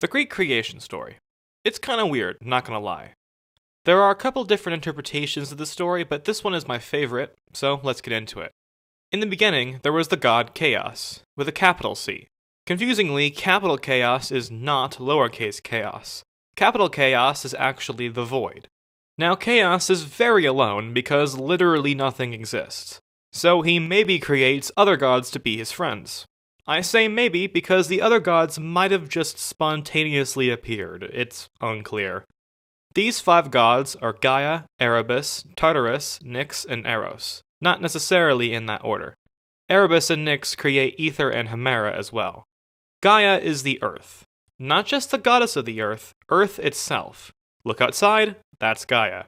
The Greek creation story. It's kinda weird, not gonna lie. There are a couple different interpretations of the story, but this one is my favorite, so let's get into it. In the beginning, there was the god Chaos, with a capital C. Confusingly, capital Chaos is not lowercase chaos. Capital Chaos is actually the void. Now, Chaos is very alone because literally nothing exists. So he maybe creates other gods to be his friends. I say maybe because the other gods might have just spontaneously appeared. It's unclear. These 5 gods are Gaia, Erebus, Tartarus, Nyx, and Eros. Not necessarily in that order. Erebus and Nyx create Ether and Hemera as well. Gaia is the earth. Not just the goddess of the earth itself. Look outside, that's Gaia.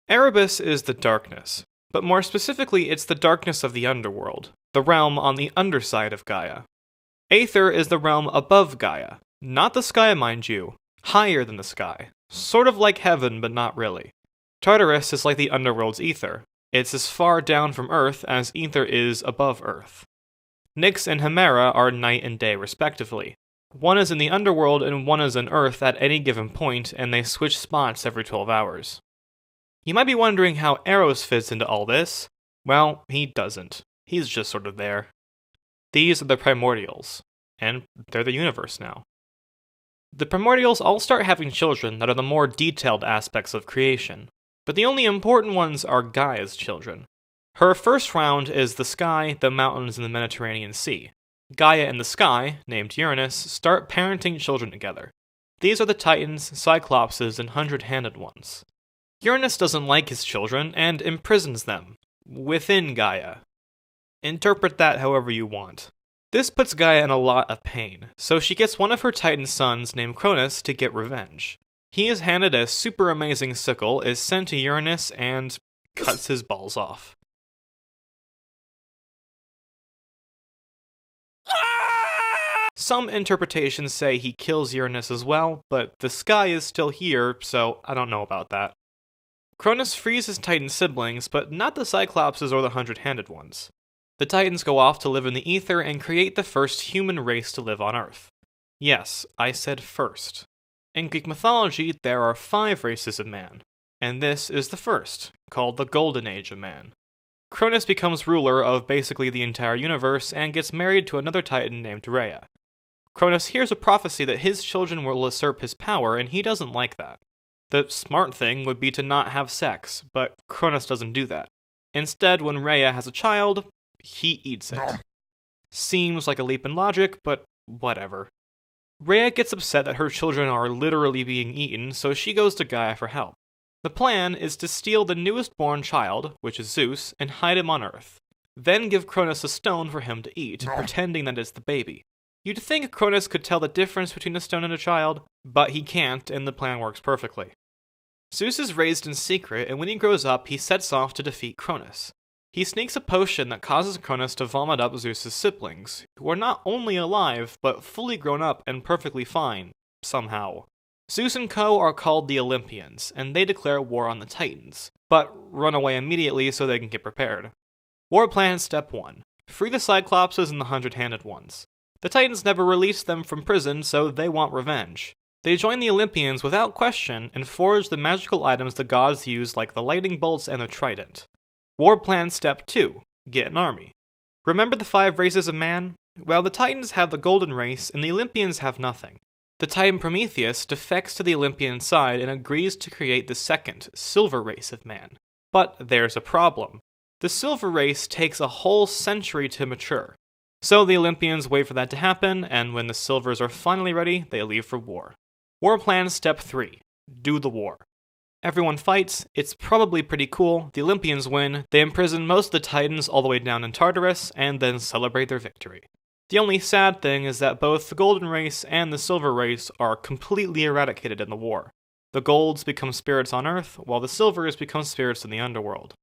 Erebus is the darkness, but more specifically it's the darkness of the underworld, the realm on the underside of Gaia. Aether is the realm above Gaia, not the sky mind you, higher than the sky, sort of like heaven but not really. Tartarus is like the underworld's ether. It's as far down from Earth as ether is above Earth. Nyx and Hemera are night and day respectively. One is in the underworld and one is on Earth at any given point, and they switch spots every 12 hours. You might be wondering how Eros fits into all this. Well, he doesn't. He's just sort of there. These are the Primordials, and they're the universe now. The Primordials all start having children that are the more detailed aspects of creation, but the only important ones are Gaia's children. Her first round is the sky, the mountains, and the Mediterranean Sea. Gaia and the sky, named Uranus, start parenting children together. These are the Titans, Cyclopses, and Hundred-Handed Ones. Uranus doesn't like his children and imprisons them within Gaia. Interpret that however you want. This puts Gaia in a lot of pain, so she gets one of her Titan sons named Cronus to get revenge. He is handed a super amazing sickle, is sent to Uranus, and cuts his balls off. Some interpretations say he kills Uranus as well, but the sky is still here, so I don't know about that. Cronus frees his Titan siblings, but not the Cyclopses or the Hundred-Handed Ones. The Titans go off to live in the ether and create the first human race to live on Earth. Yes, I said first. In Greek mythology, there are 5 races of man, and this is the first, called the Golden Age of Man. Cronus becomes ruler of basically the entire universe and gets married to another Titan named Rhea. Cronus hears a prophecy that his children will usurp his power, and he doesn't like that. The smart thing would be to not have sex, but Cronus doesn't do that. Instead, when Rhea has a child, he eats it. Seems like a leap in logic, but whatever. Rhea gets upset that her children are literally being eaten, so she goes to Gaia for help. The plan is to steal the newest born child, which is Zeus, and hide him on Earth. Then give Cronus a stone for him to eat, pretending that it's the baby. You'd think Cronus could tell the difference between a stone and a child, but he can't, and the plan works perfectly. Zeus is raised in secret, and when he grows up, he sets off to defeat Cronus. He sneaks a potion that causes Cronus to vomit up Zeus's siblings, who are not only alive, but fully grown up and perfectly fine, somehow. Zeus and co are called the Olympians, and they declare war on the Titans, but run away immediately so they can get prepared. War plan step 1. Free the Cyclopses and the Hundred-Handed Ones. The Titans never released them from prison, so they want revenge. They join the Olympians without question and forge the magical items the gods use like the lightning bolts and the trident. War plan step 2. Get an army. Remember the 5 races of man? Well, the Titans have the golden race and the Olympians have nothing. The Titan Prometheus defects to the Olympian side and agrees to create the second, silver race of man. But there's a problem. The silver race takes a whole century to mature. So the Olympians wait for that to happen, and when the silvers are finally ready, they leave for war. War plan step 3. Do the war. Everyone fights, it's probably pretty cool, the Olympians win, they imprison most of the Titans all the way down in Tartarus, and then celebrate their victory. The only sad thing is that both the Golden Race and the Silver Race are completely eradicated in the war. The Golds become spirits on Earth, while the Silvers become spirits in the underworld.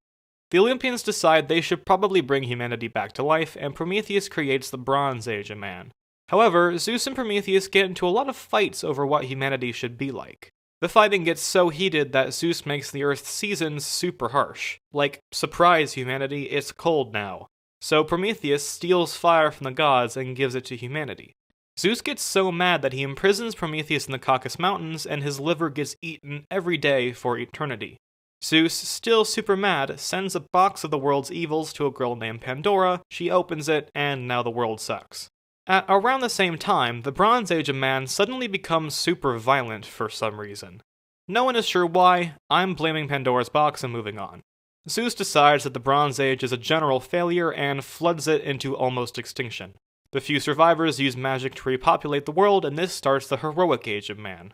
The Olympians decide they should probably bring humanity back to life, and Prometheus creates the Bronze Age of Man. However, Zeus and Prometheus get into a lot of fights over what humanity should be like. The fighting gets so heated that Zeus makes the Earth's seasons super harsh. Like, surprise humanity, it's cold now. So Prometheus steals fire from the gods and gives it to humanity. Zeus gets so mad that he imprisons Prometheus in the Caucasus Mountains, and his liver gets eaten every day for eternity. Zeus, still super mad, sends a box of the world's evils to a girl named Pandora. She opens it, and now the world sucks. At around the same time, the Bronze Age of man suddenly becomes super violent for some reason. No one is sure why. I'm blaming Pandora's box and moving on. Zeus decides that the Bronze Age is a general failure and floods it into almost extinction. The few survivors use magic to repopulate the world, and this starts the heroic age of man.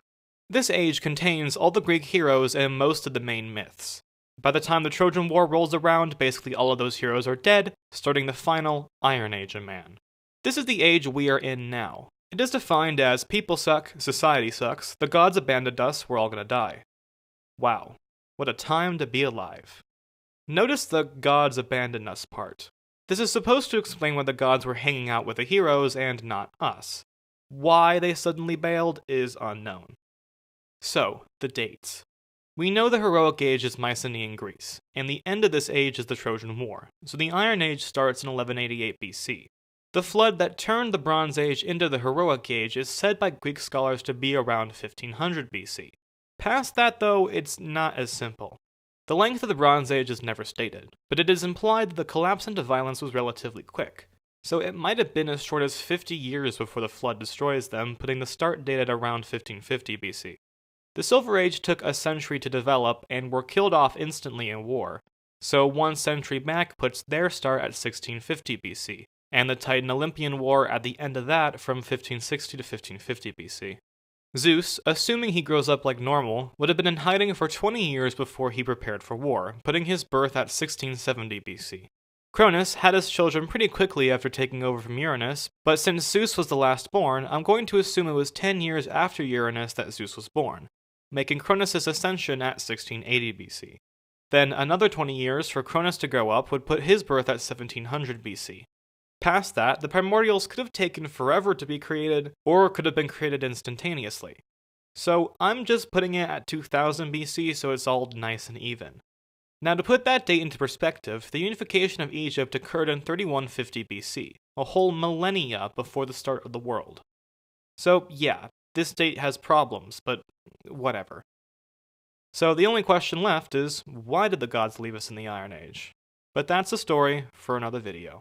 This age contains all the Greek heroes and most of the main myths. By the time the Trojan War rolls around, basically all of those heroes are dead, starting the final Iron Age of man. This is the age we are in now. It is defined as people suck, society sucks, the gods abandoned us, we're all gonna die. Wow, what a time to be alive. Notice the gods abandoned us part. This is supposed to explain why the gods were hanging out with the heroes and not us. Why they suddenly bailed is unknown. So, the dates. We know the heroic age is Mycenaean Greece, and the end of this age is the Trojan War, so the Iron Age starts in 1188 BC. The flood that turned the Bronze Age into the heroic age is said by Greek scholars to be around 1500 BC. Past that, though, it's not as simple. The length of the Bronze Age is never stated, but it is implied that the collapse into violence was relatively quick, so it might have been as short as 50 years before the flood destroys them, putting the start date at around 1550 BC. The Silver Age took a century to develop and were killed off instantly in war, so 1 century back puts their start at 1650 BC, and the Titan Olympian War at the end of that from 1560 to 1550 BC. Zeus, assuming he grows up like normal, would have been in hiding for 20 years before he prepared for war, putting his birth at 1670 BC. Cronus had his children pretty quickly after taking over from Uranus, but since Zeus was the last born, I'm going to assume it was 10 years after Uranus that Zeus was born, making Cronus' ascension at 1680 BC. Then another 20 years for Cronus to grow up would put his birth at 1700 BC. Past that, the Primordials could have taken forever to be created, or could have been created instantaneously. So I'm just putting it at 2000 BC so it's all nice and even. Now to put that date into perspective, the unification of Egypt occurred in 3150 BC, a whole millennia before the start of the world. So yeah, this date has problems, but whatever. So the only question left is, why did the gods leave us in the Iron Age? But that's a story for another video.